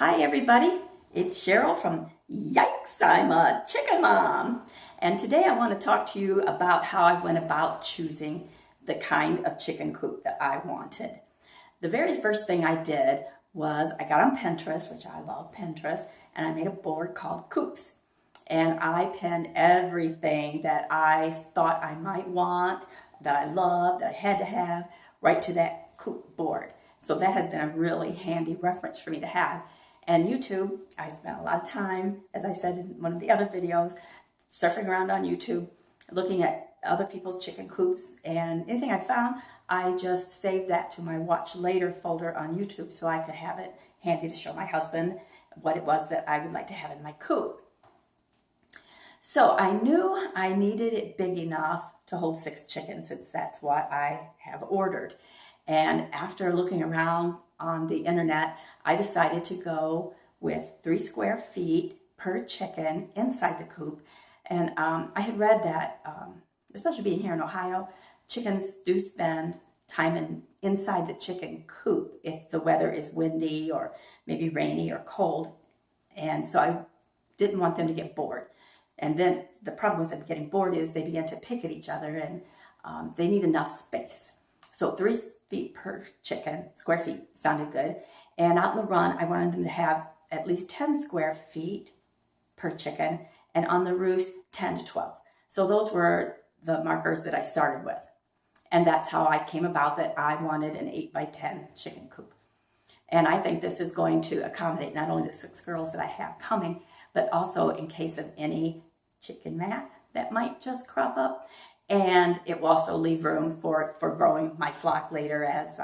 Hi everybody, it's Cheryl from Yikes, I'm a Chicken Mom. And today I want to talk to you about how I went about choosing the kind of chicken coop that I wanted. The very first thing I did was I got on Pinterest, which I love Pinterest, and I made a board called Coops. And I pinned everything that I thought I might want, that I loved, that I had to have, right to that coop board. So that has been a really handy reference for me to have. And YouTube, I spent a lot of time, as I said in one of the other videos, surfing around on YouTube, looking at other people's chicken coops, and anything I found, I just saved that to my watch later folder on YouTube so I could have it handy to show my husband what it was that I would like to have in my coop. So I knew I needed it big enough to hold 6 chickens, since that's what I have ordered. And after looking around on the internet, I decided to go with 3 square feet per chicken inside the coop. And I had read that, especially being here in Ohio, chickens do spend time inside the chicken coop if the weather is windy or maybe rainy or cold. And so I didn't want them to get bored. And then the problem with them getting bored is they begin to pick at each other, and they need enough space. So 3 feet per chicken, square feet, sounded good. And out in the run, I wanted them to have at least 10 square feet per chicken, and on the roost, 10 to 12. So those were the markers that I started with. And that's how I came about that I wanted an 8 by 10 chicken coop. And I think this is going to accommodate not only the 6 girls that I have coming, but also in case of any chicken math that might just crop up. And it will also leave room for growing my flock later as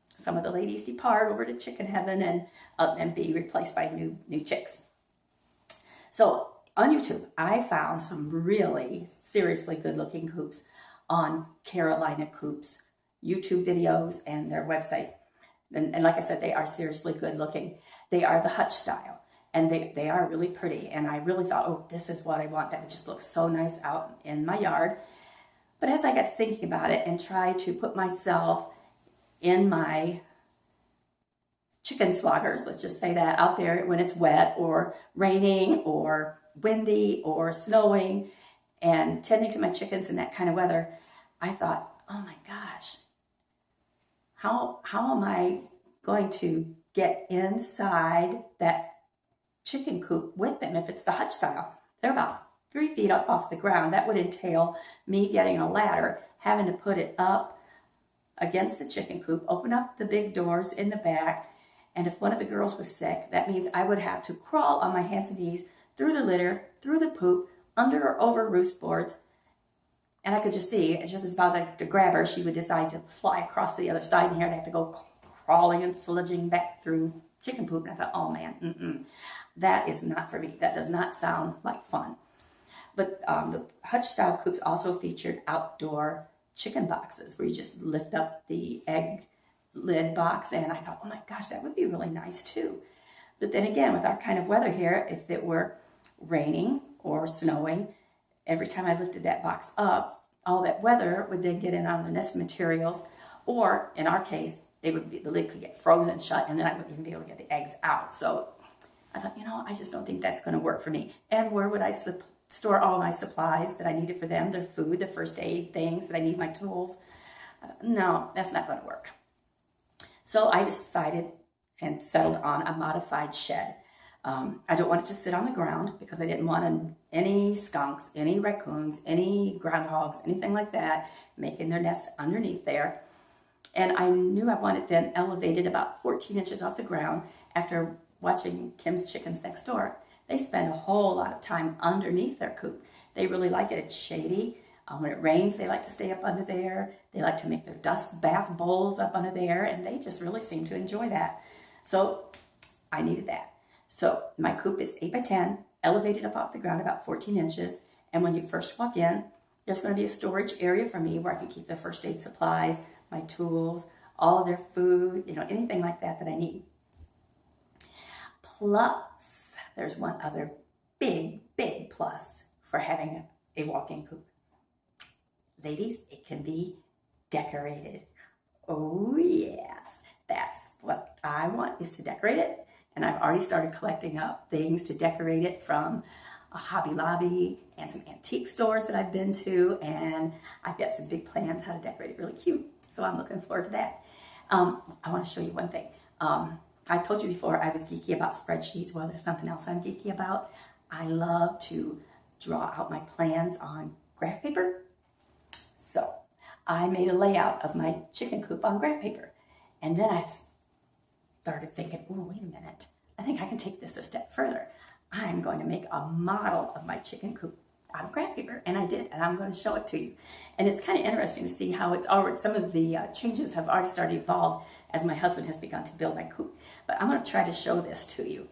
some of the ladies depart over to chicken heaven and be replaced by new chicks. So on YouTube, I found some really seriously good looking coops on Carolina Coops YouTube videos and their website. And like I said, they are seriously good looking. They are the hutch style, and they are really pretty. And I really thought, oh, this is what I want. That would just look so nice out in my yard. But as I got thinking about it and tried to put myself in my chicken sloggers, let's just say that, out there when it's wet or raining or windy or snowing, and tending to my chickens in that kind of weather, I thought, oh my gosh, how am I going to get inside that chicken coop with them if it's the hutch style? They're about 3 feet up off the ground. That would entail me getting a ladder, having to put it up against the chicken coop, open up the big doors in the back, and if one of the girls was sick, that means I would have to crawl on my hands and knees through the litter, through the poop, under or over roost boards, and I could just see, it's just as about like to grab her, she would decide to fly across the other side, and here I'd have to go crawling and sludging back through chicken poop, and I thought, oh man, that is not for me. That does not sound like fun. But the hutch style coops also featured outdoor chicken boxes where you just lift up the egg lid box, and I thought, oh my gosh, that would be really nice too. But then again, with our kind of weather here, if it were raining or snowing, every time I lifted that box up, all that weather would then get in on the nest materials, or in our case, the lid could get frozen shut, and then I wouldn't even be able to get the eggs out. So I thought, I just don't think that's going to work for me. And where would I store all my supplies that I needed for them, their food, their first aid things that I need, my tools? No, that's not going to work. So I decided and settled on a modified shed. I don't want it to sit on the ground because I didn't want any skunks, any raccoons, any groundhogs, anything like that making their nest underneath there. And I knew I wanted them elevated about 14 inches off the ground. After watching Kim's Chickens Next Door, they spend a whole lot of time underneath their coop. They really like it. It's shady. When it rains, they like to stay up under there. They like to make their dust bath bowls up under there, and they just really seem to enjoy that. So I needed that. So my coop is 8 by 10, elevated up off the ground about 14 inches. And when you first walk in, there's going to be a storage area for me where I can keep their first aid supplies, my tools, all of their food, anything like that I need. Plus, there's one other big plus for having a walk-in coop. Ladies, it can be decorated. Oh yes, that's what I want, is to decorate it. and I've already started collecting up things to decorate it from a Hobby Lobby and some antique stores that I've been to, and I've got some big plans how to decorate it really cute. So I'm looking forward to that. I want to show you one thing. I told you before I was geeky about spreadsheets. Well, there's something else I'm geeky about. I love to draw out my plans on graph paper. So I made a layout of my chicken coop on graph paper. And then I started thinking, oh, wait a minute. I think I can take this a step further. I'm going to make a model of my chicken coop out of graph paper. And I did, and I'm going to show it to you. And it's kind of interesting to see how it's already, some of the changes have already started to evolve as my husband has begun to build my coop. But I'm going to try to show this to you.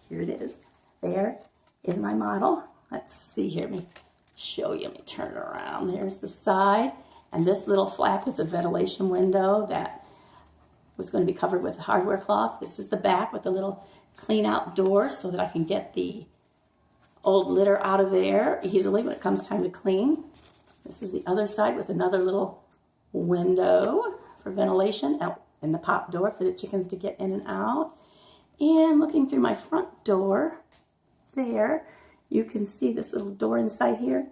Here it is. There is my model. Let's see here. Let me show you. Let me turn it around. There's the side. And this little flap is a ventilation window that was going to be covered with hardware cloth. This is the back with the little clean out door so that I can get the old litter out of there easily when it comes time to clean. This is the other side with another little window for ventilation and the pop door for the chickens to get in and out. And looking through my front door there, you can see this little door inside here.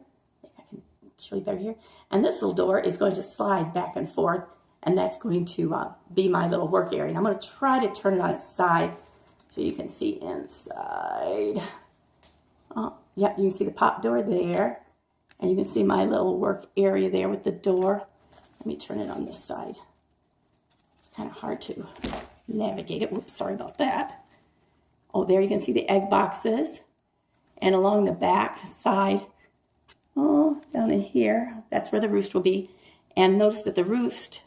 I can show you better here. And this little door is going to slide back and forth, and that's going to be my little work area. And I'm going to try to turn it on its side so you can see inside. Yeah, you can see the pop door there, and you can see my little work area there with the door. Let me turn it on this side. It's kind of hard to navigate it. Whoops, sorry about that. Oh, there you can see the egg boxes. And along the back side, oh, down in here, that's where the roost will be. And notice that the roost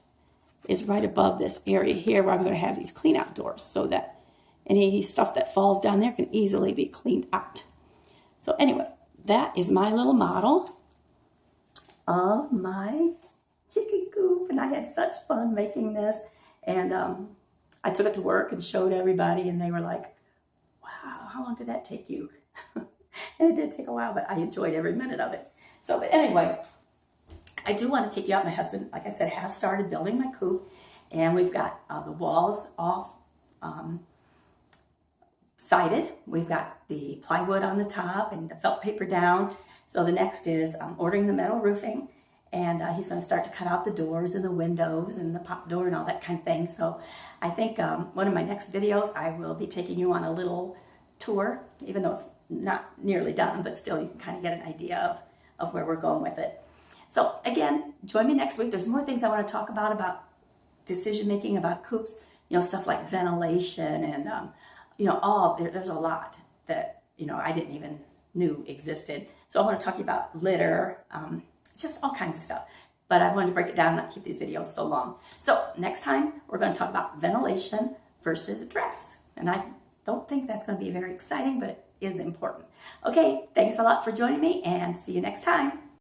is right above this area here where I'm going to have these clean out doors so that any stuff that falls down there can easily be cleaned out. So anyway, that is my little model of my chicken coop. And I had such fun making this. And I took it to work and showed everybody, and they were like, wow, how long did that take you? And it did take a while, but I enjoyed every minute of it. So, but anyway, I do want to take you out. My husband, like I said, has started building my coop, and we've got the walls off sided. We've got the plywood on the top and the felt paper down. So the next is ordering the metal roofing, and he's going to start to cut out the doors and the windows and the pop door and all that kind of thing. So I think one of my next videos, I will be taking you on a little tour, even though it's not nearly done, but still you can kind of get an idea of where we're going with it. So again, join me next week. There's more things I want to talk about decision making, about coops, stuff like ventilation and, there's a lot that, I didn't even knew existed. So I want to talk to you about litter, just all kinds of stuff. But I wanted to break it down and not keep these videos so long. So next time, we're going to talk about ventilation versus drafts. And I don't think that's going to be very exciting, but it is important. Okay, thanks a lot for joining me, and see you next time.